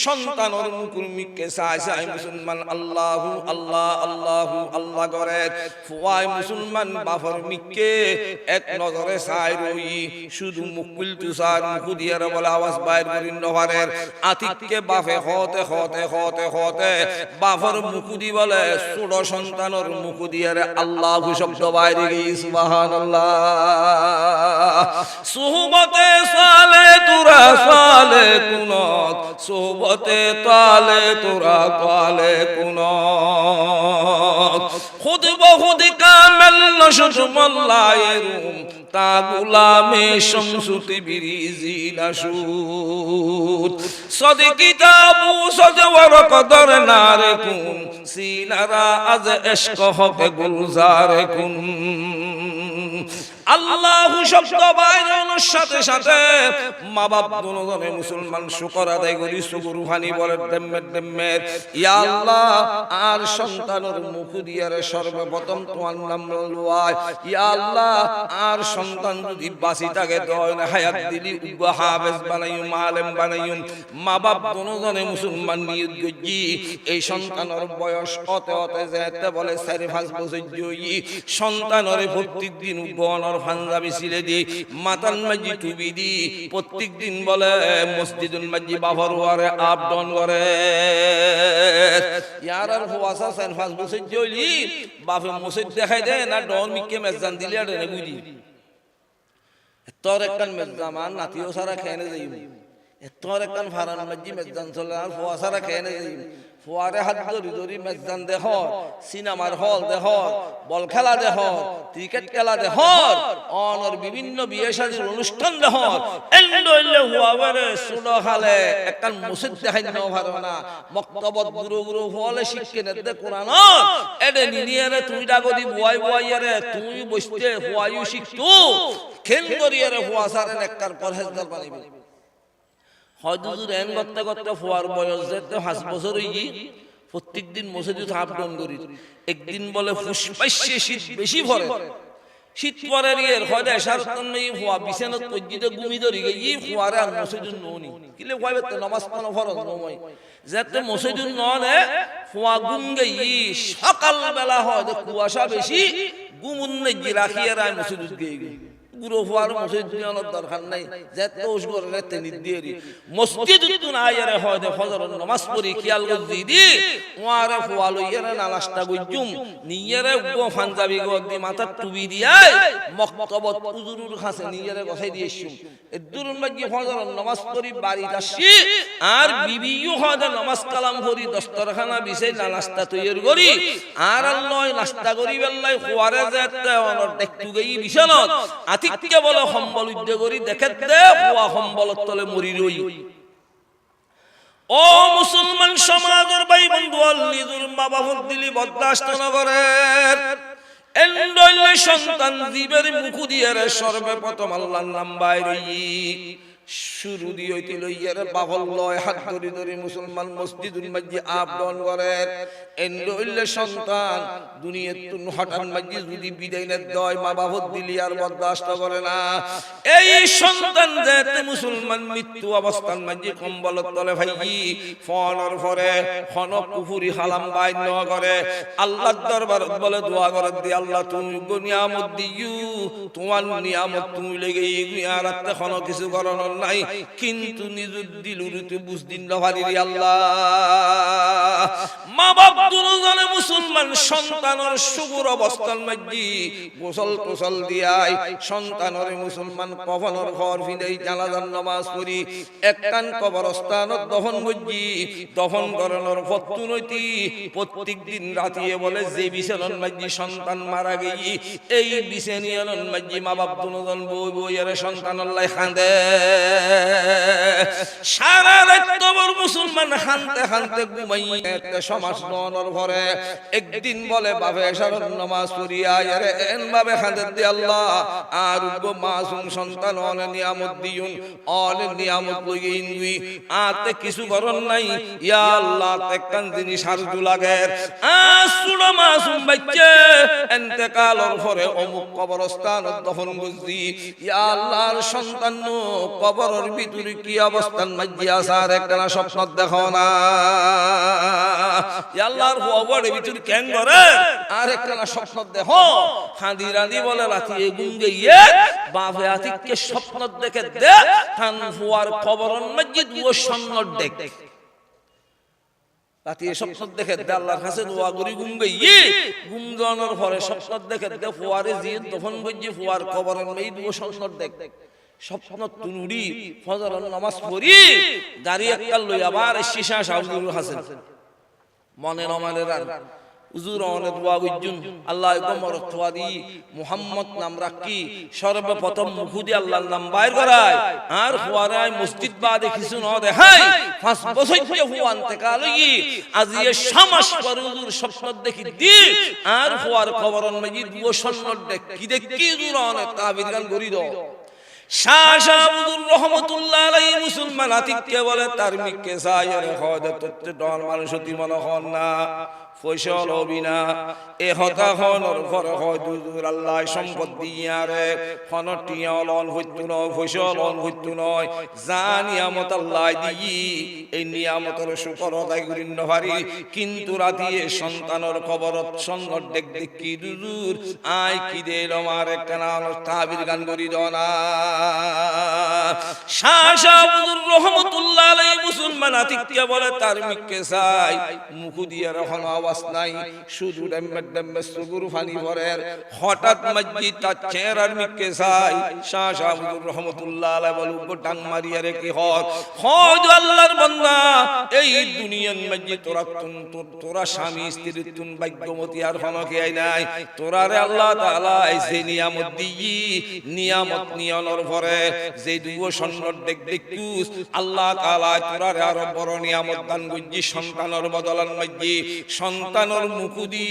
সন্তানর মুখের মিকে চাই মুসলমান আল্লাহু আল্লাহ করে ফুয়াই মুসলমান বাপর মিকে এক নজরে চাই রই শুধু মুখ খুলতু স্যার মুখ দিয়ে বলে আওয়াজ বাইর করিন নভারের আতিককে বাপে হতে বাপর মুখ দি বলে ছোট সন্তানের মুখ দিয়ে আল্লাহু শব্দ বাইরে গিয়ে সুবহানাল্লাহ সুহবতে সালে তুরা সালে কুনত সুহবতে তালে তুরা তালে কুনত খুদ বহুদ কামেল নশুজ মোল্লায়েরুম তা গুলামে শামসুতি বিরিজি নাশুত সদি কিতাবু সজওয়ার কদর নারে কুন সিনারা আজ ইশক হবে গুলজারে কুন আল্লাহু শব্দ বাইরানোর সাথে সাথে মা বাপ দুজনে মুসলমান শুকর আদায় করি সুগুর ফানি বলে দেম্মের ইয়া আল্লাহ আর সন্তানের মুখ দিয়ে সর্বপ্রথম তোমার নাম লওয়ায় ইয়া আল্লাহ আর সন্তান যদি বাঁচি থাকে দয় না হায়াত দিলি উবা হাফেজ বানাইম আলেম বানাইম মা বাপ দুজনে মুসলমান নিয়ত গজি এই সন্তানের বয়স অতে যেতে বলে 4-5 বছর জয়ী সন্তানের প্রত্যেক দিন উবন পাঞ্জাবি সিলে দি মাতান মাজি টুবি দি প্রত্যেক দিন বলে মসজিদুল মাজি বাফর ওয়ারে আপ ডাউন করে ইয়ারার ফুয়াসা 4-5 বছর জইলি বাফে মসজিদ দেখাই দে না ডন মিকে মেজান দিলে আর নে বুঝি তোর একখান মেজামান নাতিও সারা খেনে যাইব তোর একখান ফারান মাজি মেজান চলে আর ফুয়াসারা খেনে যাইব ফুয়ারে হাত ধরি মেজান দেহ সিনেমার হল দেহ বল খেলা দেহ ক্রিকেট খেলা দেহ অনর বিভিন্ন বিয়ে শাদীর অনুষ্ঠান দেহ এন্ডলে হুয়ারে সুলো হালে একখান মসজিদ দেখাই নাও ভারনা মক্তবত গুরু হলে শিক্ষে নেতে কোরআন এডে নিনিয়ারে তুই ডাগদি বুয়াইয়ারে তুই বসতে হুয়ায়ু শিখতু খেল করিয়ারে হুয়াসারে নেককার পরহেজগার বানাইবি হয়তো এন করতে ফুয়ার বয়স যেতে 5 বছর হই প্রত্যেকদিন মসজিদে আপ ডাউন করি একদিন বলে ফুসফাইসে শীত বেশি ভরে শীত পরে এর হয় এশারতন নেই হুয়া বিছানাত পজিতে ঘুমি ধরি ই হুয়ারে আর মসজিদুন ননি কিলে কইবে তো নামাজ পড়া ফরজ নয় যাতে মসজিদুন ননে হুয়া ঘুম গই সকাল বেলা হয় যে কুয়াশা বেশি ঘুমুন নেই রাখিয়ে রায় মসজিদ গই পুরো হুয়ার মসজিদ নিয়ানোর দরকার নাই যাতে ওস করে রাতে নিদিয়েরি মসজিদ তুন আয়ারে হয় যে ফজর নামাজ পড়ি খেয়াল গজি দি ওয়ারে হুয়া লইয়ারে নালাস্তা গজুম নিয়ারে গো পাঞ্জাবি গো দি মাথা টুবি দিয়াই মক্তবত হুজুরুর কাছে নিয়ারে গছাই দিয়েছুম এদুরুন মাজি ফজর নামাজ পড়ি বাড়ি আসি আর বিবিও হয় যে নামাজ কালাম করি দস্তরখানা বিছাই নালাস্তা তৈরি করি আর আল্লাহ নাস্তা করি বেলাই হুয়ারে যাতে অনর দেখতু গই বিছানত আতিককে বলে সম্বল উদ্যোগ করি দেখে দে হুয়া সম্বলত তলে মরি রই ও মুসলমান সমাজের ভাই বন্ধু নিজুর বাবা দিলি বরদাস্ত নগরের এন্ডলে সন্তান জীবের মুখ দিয়ে সর্বপ্রথম আল্লাহর নাম বাইরে শুরু দিয়ে হইছিল ইয়ার বাবল লয় হাত ধরি ধরি মুসলমান মসজিদুল মসজিদ আপ ডাউন করে এন্ডলে সন্তান দুনিয়ার তুন হঠাৎ মসজিদ যদি বিদায় না দেয় মা বাবা দিলি আর বরদাস্ত করে না এই সন্তান যেতে মুসলমান মৃত্যু অবস্থান মসজিদ কম্বলত তলে ভাই ফনর পরে খনক কুফুরি হালাম বাইন করে আল্লাহর দরবার বলে দোয়া করে দি আল্লাহ তুমি নিয়ামত দিও তোমার নিয়ামত তুমি লেগে আর রাতে খনক কিছু করন নাই কিন্তু নিজের দিলুরতে বুঝদিন লভারি আল্লাহ মা বাপ দুজনে মুসলমান সন্তানের সুগুর অবস্থান মাঝি গোসল টোসল দিয়াই সন্তানের মুসলমান কফনের ঘর ফিরেই জানাজার নামাজ পড়ি একখান কবরস্থানত দফন গজি দফন করানোর ফতুনতি প্রত্যেক দিন রাতিয়ে বলে যে বিছানন মাঝি সন্তান মারা গেই এই বিছানিয়ানন মাঝি মা বাপ দুজন বই বইয়ের সন্তানের লাই খাঁদে সারা রাত তোর মুসলমান হানতে হানতে ঘুমাই একটা সমাজ নর ঘরে একদিন বলে বাবা এশার নামাজ পড়িয়া আরে এন ভাবে খাঁদে দি আল্লাহ আর গো মাসুম সন্তান অনে নিয়ামত দিউন অনে নিয়ামত লইন দুই আতে কিছু করন নাই ইয়া আল্লাহ তেকান জিনিস হারজু লাগে আসুড় মাসুম বাচ্চা ইন্তেকালর পরে অমুক কবরস্থান দফন গজি ইয়া আল্লাহর সন্তান কবরের ভিতরে কি অবস্থান মাঝি আসার একটা স্বপ্ন দেখো না আল্লাহর কবরের ভিতরে কেন করে আর একটা স্বপ্ন দেখো খাঁদি রাদি বলে রাতি এগুন গিয়ে বাপে আতিককে স্বপ্ন দেখে দে খান ফুয়ার কবরের মাঝি ও স্বপ্ন দেখ রাতি স্বপ্ন দেখে দে আল্লাহর কাছে দোয়া করি ঘুম গিয়ে ঘুম জানার পরে স্বপ্ন দেখে দে ফুয়ারে জি দফন গজি ফুয়ার কবরের মাঝি ও স্বপ্ন দেখ স্বপ্ন তুনুরি ফজর নামাজ পড়ি গাড়ি একটা লই আবার শিশা শাহুল হাসান মনে নমানের হুজুর অনেক দোয়া গজুন আল্লাহ কমর তোয়াদি মুহাম্মদ নাম রাখি সর্বপ্রথম মুখুদি আল্লাহর নাম বাইর করায় আর হুয়ারায় মসজিদ বাদে কিছু ন দেখাই 5 বছর যে হুয়ান তেকালই আজি এ সমাস পর হুজুর স্বপ্ন দেখি দি আর হুয়ার খবরন মাঝি দুও সন্নত দেখ কি দেখি হুজুর অনেক তাবির গান করি দাও শাহ শাহাবুদুর রহমতুল্লাহ আলাইহি মুসলমান আতিককে বলে তার মিককে সায়ের খোদ তত্তে ডল মানুষ অতি মন হন না ফসল হবিনা এ হতা হনর ঘর হয় দুজুর আল্লাহ সম্পদ দিয়ারে ফনটি অলন হইতু নয় ফসল অন হইতু নয় যা নিয়ামত আল্লাহ দিই এই নিয়ামতের শুকর আদায় করি নহারি কিন্তু রাতিয়ে সন্তানের খবরত সন্নত দেখ দেখি দুজুর আয় কি দে আমার একখানা তাবির গান করি দনা শাহ শাহাবুদুর রহমতুল্লাহ আলাইহি মুসলমান আতিককে বলে তার মিককে চাই মুখ দিয়ে রহন আওয়াজ নাই শুধু ডেম্বে সুগুর ফানি ভরের হঠাৎ মসজিদ তার চেহারার মিককে চাই শাহ শাহাবুদুর রহমতুল্লাহ আলাইহি বলুক ডাং মারিয়া রে কি হক হজ আল্লাহর বান্দা এই দুনিয়ার মসজিদ তোরা স্বামী স্ত্রী তুন ভাগ্যমতী আর হনকে আই নাই তোরারে আল্লাহ তাআলা এই নিয়ামত দিই নিয়ামত নিয়নর ভরে যে দুও সন্ন স্বর্ণর দেখ দেখুস আল্লাহ তাআলা তোরার আরো বড় নিয়ামত দান করছি সন্তানের বদলান মাঝি সন্তানের মুকুদি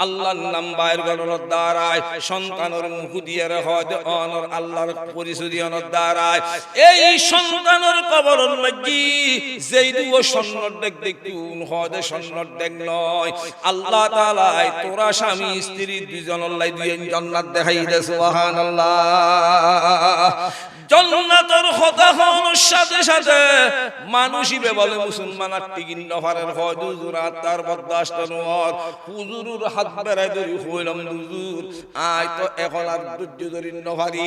আল্লাহর নাম বাইর করার দ্বারায় সন্তানের মুকুদিয়ার হদ অনর আল্লাহর পরিচয় দিয়ার দ্বারায় এই সন্তানের কবরের মাঝি যেই দুও স্বর্ণর দেখ দেখুন হদ স্বর্ণর দেখ নয় আল্লাহ তাআলা তোরা স্বামী স্ত্রী দুইজনের লাই দুইজন জান্নাত দেখাই দে সুবহানাল্লাহ জান্নাতের কথা হওয়ার সাথে সাথে মানুষই বলে মুসলমান আর টিকিন নফারের হয় হুজুর আর তার বরদাস্ত নয় হুজুরের হাত বেড়াই ধরি হইলাম হুজুর আয় তো এখন আর ধৈর্য ধরি নফারি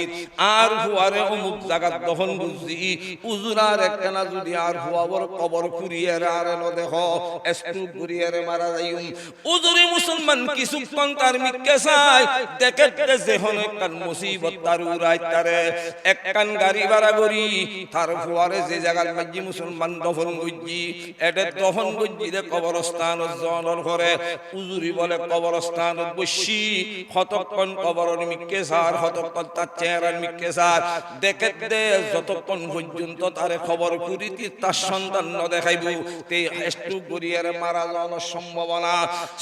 আর হুয়ারে অমুক জায়গাত দহন বুঝছি হুজুর আর একখানা যদি আর হুয়াবর কবর কুরিয়ে আর ন দেখো একটু কুরিয়ে মারা যাইম হুজুরে মুসলমান কিছুক্ষণ তার মিক্কে চাই দেখে যেহন একখান মুসিবত তার উড়াই তারে একখান গাড়ি ভাড়া করি তার ফুয়ারে যে জায়গার মাঝে মুসলমান দফন করছি এটা দফন করছি রে কবরস্থান জনর ঘরে উজুরি বলে কবরস্থান বসি কতক্ষণ কবরের মিক্কে সার কতক্ষণ তার চেহারার মিক্কে সার দেখে দে যতক্ষণ পর্যন্ত তারে খবর করিতি তার সন্তান ন দেখাইব তে একটু গড়িয়ার মারা যাওয়ার সম্ভাবনা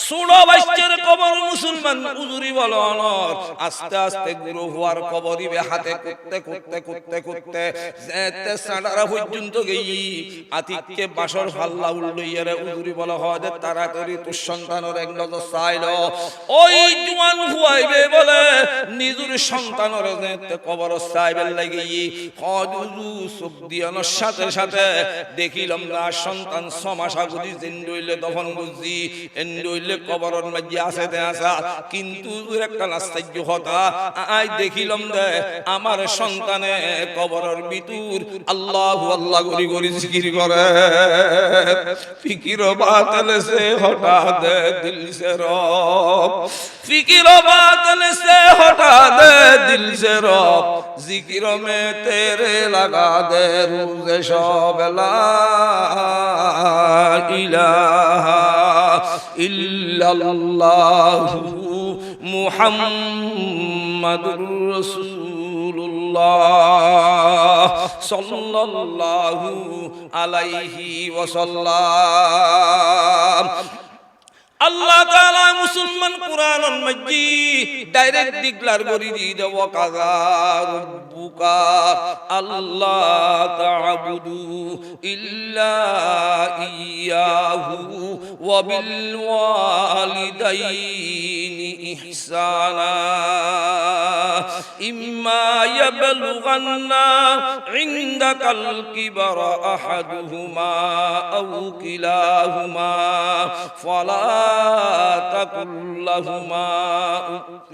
ছোট বাচ্চার কবর মুসলমান উজুরি বলে অনর আস্তে আস্তে গুরু হওয়ার কবরিবে হাতে করতে করতে করতে করতে যেতে সাড়া পর্যন্ত গেই আতিককে বাসর ফাল্লা উল্লইয়ারে উজুরি বলা হয় তাড়াতাড়ি তোর সন্তানের এক নজর চাইল ওই জওয়ান হুয়াইবে বলে নিজের সন্তানের যেতে কবর চাইবে লাগি হজ উজু সব দিয়ানোর সাথে সাথে দেখিলাম না সন্তান 6 মাস আগুদি জিন্ডইলে দফন বুঝি এন্ডইলে কবরের মাঝে আছে দে আসা কিন্তু একটা আশ্চর্য কথা আই দেখিলাম দে আমার সন্তানে কবরের ভিতর আল্লাহু আল্লাহ গরি গরি জিকির করে ফিকির বাতল সে হটা দে দিল সে রব ফিকির বাতল সে হটা দে দিল সে রব জিকির মে তেরে লাগা দে রোজ শব লা ইলাহা ইল্লাল্লাহু মুহাম্মাদুর রাসূলুল্লাহ সাল্লাল্লাহু আলাইহি ওয়াসাল্লাম আল্লাহ তাআলা মুসলমান কুরআনুল মাজিদ ডাইরেক্ট ডিক্লেয়ার করে দিয়েছে ওয়াকাযা রাব্বুকা আল্লাহ তা'বুদু ইল্লা ইয়্যাহু ওয়া বিল ওয়ালিদাইনি ইহসানা ইম্মা ইয়াবলুগান্না ইনদাকাল কিবারা আহাদুহুমা আও কিলাহুমা ফালা تقل لهما أف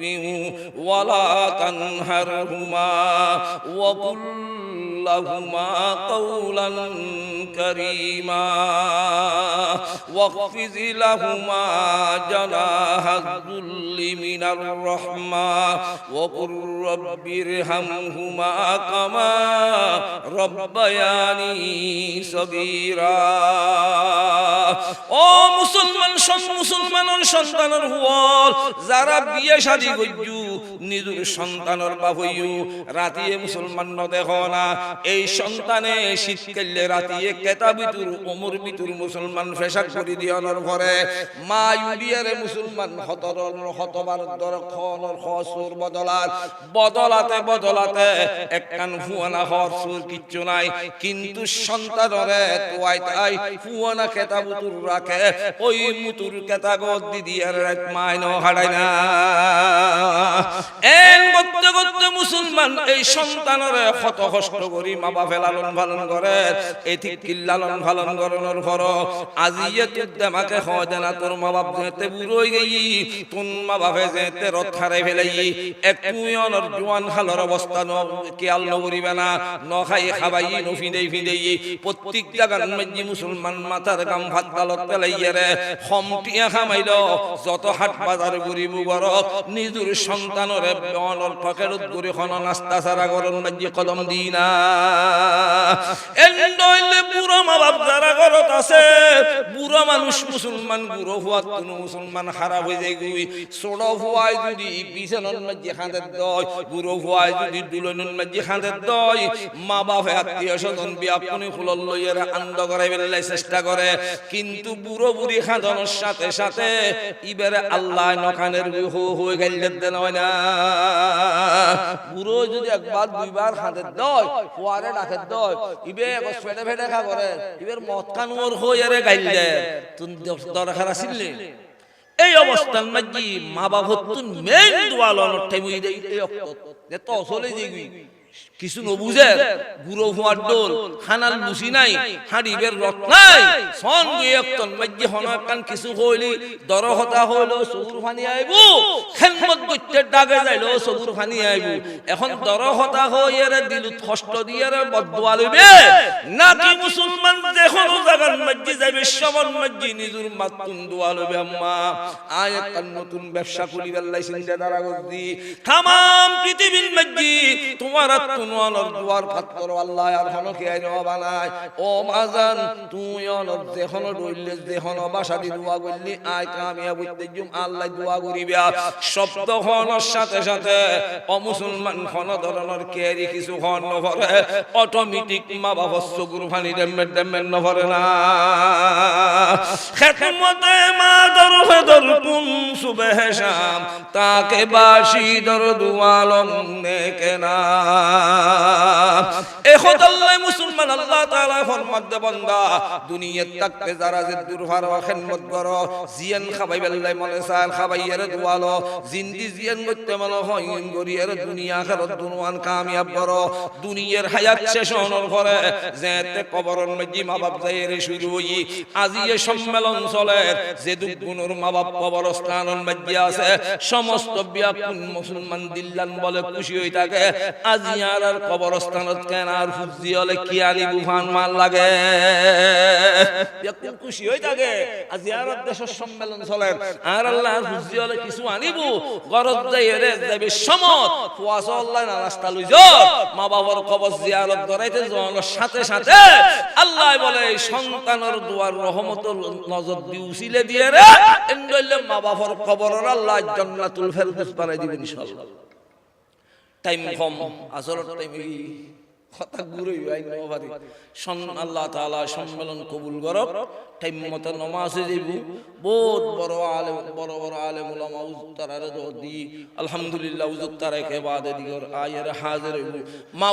ولا تنهرهما وقل لهما قولا كريما واخفض لهما جناح الذل من الرحمة وقل رب ارحمهما كما ربياني صغيرا ও মুসলমানের সন্তানের হুয়াল যারা বিয়ে শাদী কইজু নিজের সন্তানের বাপ হইউ রাতিয়ে মুসলমান ন দেখো না এই সন্তানে শীতকালে রাতিয়ে কেতা ভিতর ওমর ভিতর মুসলমান ফেশাক করে দিয়ানোর ঘরে মা ইউরিয়ারে মুসলমান হতবার দরখনের খসুর বদলাতে একখান ফুয়ানা হরসুর কিচ্ছু নাই কিন্তু সন্তানরে তোয়াই তাই ফুয়ানা কেতা ভিতর রাখে ওই মুতুর কেতা গদ দিদিয়ার এক মাইনো হাড়াই না এন করতে করতে মুসলমান এই সন্তানরে কত কষ্ট করি মা বাপে লালন পালন করে এই ঠিক লালন পালন করানোর পর আজিয়ে তুই দেমাকে হয় না তোর মা বাপ যেতে বুড়োই গেই তোর মা বাপে যেতে রথ হারাই ফেলাই একটু অনর জোয়ান হালর অবস্থা খেয়াল নকরিবে না নখাই খাবাই নফিদেই ফিদেই প্রত্যেক জায়গার মধ্যে মুসলমান মাথার গাম ভাত গালত পেলাইয়ে রে হমটিয়া খামাইল যত হাট বাজার গরিব বরক নিজের সন্তানরে অনর্থ সড়কের গড়ি খন নাস্তা সারা গরম মাঝে কদম দিনা এন্ডইলে বুড়ো মা বাপ যারা ঘরত আছে বুড়ো মানুষ মুসলমান বুড়ো হওয়াত কোন মুসলমান খারাপ হয়ে যায় গুই ছোট হওয়ায় যদি বিছানার মাঝে খাঁদে দয় বুড়ো হওয়ায় যদি দুলনের মাঝে খাঁদে দয় মা বাপ আত্মীয় স্বজন বিয়াপনি ফুলল লইয়ের আনন্দ করে বেলায় চেষ্টা করে কিন্তু বুড়ো বুড়ি খাঁদানোর সাথে সাথে ইবারে আল্লাহ নখানের হয়ে গেলে দেন হয় না বুড়ো যদি একবার দুইবার খাঁদে দয় ফুয়ারে ডাকে দয় ইবে ফেটে ফেটে খা করে ইবের মদ কানুর হয়ে গাইলে তুমি দরকার আসিলে এই অবস্থান মাঝি মা বাপ হতুন মেন দোয়ালন ঠেমুই দেই এই অক্ত যে তো চলে যাবি কিছু নবুঝে গুরু হুয়ার দোল খানাল লুসি নাই হাড়িবের রত নাই সন দুই একতন মাঝি হনকান কিছু হইলি দরহতা হইলো সবুর ফানি আইবো খেলমত গইতে ডাগে যাইলো সবুর ফানি আইবো এখন দরহতা হইরে দিলুত কষ্ট দিয়েরে বদদুয়া লইবে নাকি মুসলমান দেখোন জাগান মাঝি যাইবে সবন মাঝি নিজুর মাতুন দোয়া লইবে আম্মা আয়াত নতুন ব্যবসা করিবার লাইসেন্সে দাঁড়া গদি তাম পৃথিবীর মাঝি তোমার তুনওয়ানোর দুয়ার ফাত্তর আল্লাহ আর হনো কি আইনো বানায় ও মাজান তুই অনর দেখনো ডইলে দেখনো বাসা দি দোয়া করলি আয় কামিয়াব হইতে জুম আল্লাহ দোয়া করিবা শব্দ হনোর সাথে সাথে অমুসলমান কোন ধরনের কেরি কিছু হন নভরে অটোমেটিক মা বাবা চকুর পানি দেমের নভরে না খেদমতে মা দরফে দরকুম সুবহ শাম তাকে বাসি দর দুয়ালম নেকেনা এখন আল্লাহ মুসলমান আল্লাহ তাআলা ফরমাত দে বান্দা দুনিয়াত তাকতে যারা যে দুরফার ওয়া খিদমত করো জিয়ান খাবাই বেল্লাই মনে চায় খাবাইয়ের দোয়ালো জিন্দি জিয়ান করতে মনে হয় গরিয়ের দুনিয়া আখিরাত দুনওয়ান কামিয়াব করো দুনিয়ার হায়াত শেষ হওয়ার পরে যেতে কবরের মধ্যে মা বাপ যায়ের শুরু হই আজি এই সম্মেলন চলে যে দুগুণের মা বাপ কবরস্থানের মধ্যে আছে সমস্ত বিয়াকুন মুসলমান দিল্লান বলে খুশি হই থাকে আজি আর কবরস্থানত কেন আর ফুজি হলে কি আলি বুফান মাল লাগে বিয়াকুন খুশি হই থাকে আজি আর দেশের সম্মেলন চলে আর আল্লাহ ফুজি হলে কিছু আনিবু গরজ যাইরে যাবে সমত ফুয়াস আল্লাহ না রাস্তা লই যাও মা বাবার কবর জিয়ারত করাইতে যাওয়ার সাথে সাথে আল্লাহ বলে সন্তানের দুয়ার রহমত নজর দিউছিলে দিয়ে রে এন্ডলে মা বাবার কবরের আল্লাহ জান্নাতুল ফেরদৌস বানাই দিবেন ইনশাআল্লাহ টাইম কম আসর টাইমে কথা ঘুরে আইন ওভারে আল্লাহ তাআলা সম্মেলন কবুল করব টাইম মত নামাজে যাইব বহুত বড় আলেম উলামা উজতারারে দি আলহামদুলিল্লাহ উজতারে কে বাদে দিগর আয়ের হাজির হইব মা